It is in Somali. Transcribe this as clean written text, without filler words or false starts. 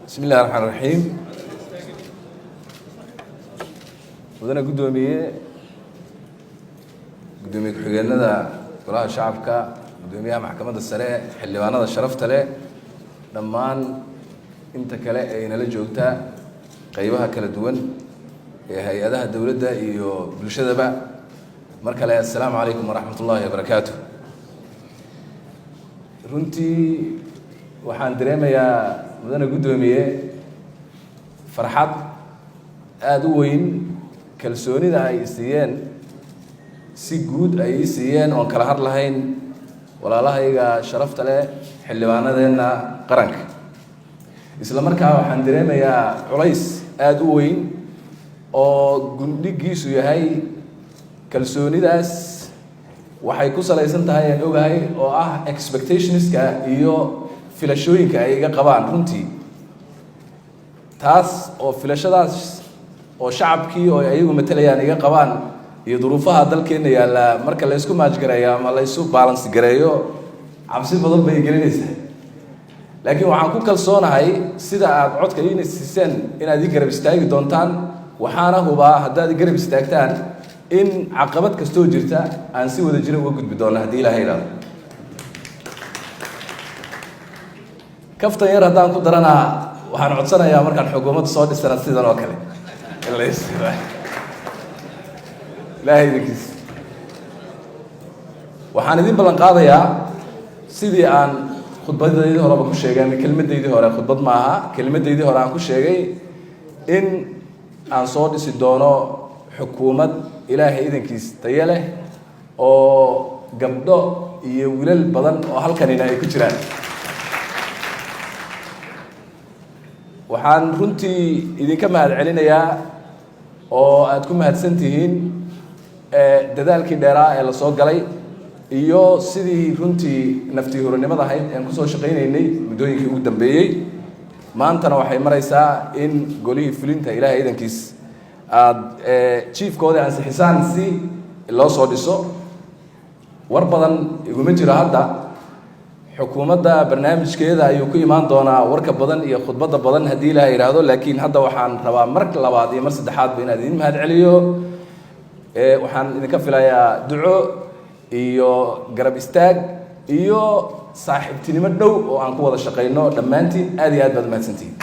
بسم الله الرحمن الرحيم. ودنا قدومي كحجنا كلها شعبك قدوميها محكمة السراء حلوانا الشرف تلا لما أنت كلا إن لجوجتا قيبها كلا دون هي هذا الدولة ده بالشدة بقى مركلا السلام عليكم ورحمة الله وبركاته. runtii waxaan dareemayaa mudane gudoomiye farxad aad u weyn kalsoonida ay siiyeen si guud ay siiyeen oo kala har lahayn walaalahayga sharafta leh xildhibaanadeena qaranka isla markaa waxaan dareemayaa culays aad u weyn oo gundhigiisu yahay kalsoonidaas waxay ku salaysan tahay aan ogahay oo ah expectationska iyo filashooyinka ay iga qabaan runtii taas oo filashadaas oo shacabkii oo ayagu matalayaan iga qabaan iyo duruufaha dalkeena yaala marka la isku maajgareeyo ama la isku balance gareeyo cabsi badan bay gelinaysaa laakiin waxaan ku kalsoonahay sida aad codka ii siiseen inaad ii garab istaagi doontaan waxaana hubaa haddaad ii garab istaagtaan in caqabad kastoo jirta aan si wada jira uga gudbi doono haddii ilaahay ilaalo kaftan yar haddaan ku daranaa waxaan codsanayaa markaan xukuumadda soo dhisana sidan oo kale ilaahay idinkiis waxaan idin ballan qaadayaa sidii aan khudbadaydii horeba ku sheegay ama kelmadaydii hore khudbad ma aha kelmadaydii hore aan ku sheegay in aan soo dhisi doono xukuumad ilaahay idankiis tayo leh oo gabdho iyo wiilal badan oo halkanina ay ku jiraan waxaan runtii idinka mahad celinayaa oo aad ku mahadsan tihiin dadaalkii dheeraa ee la soo galay iyo sidii runtii naftii horanimada ahayd aan ku soo shaqaynaynay muddooyinkii ugu dambeeyey maantana waxay maraysaa in golihii fulinta ilaahay idankiis aad chiefkooda ansixisaan si loo soo dhiso war badan iguma jiro hadda xukuumadda barnaamijkeeda ayuu ku imaan doonaa warka badan iyo khudbadda badan haddii ilaahay yidhaahdo laakiin hadda waxaan rabaa mar labaad iyo mar saddexaadba inaan idin mahad celiyo waxaan idinka filayaa duco iyo garab istaag iyo saaxiibtinimo dhow oo aan ku wada shaqayno dhammaantiin aad iyo aad baad mahadsantihiin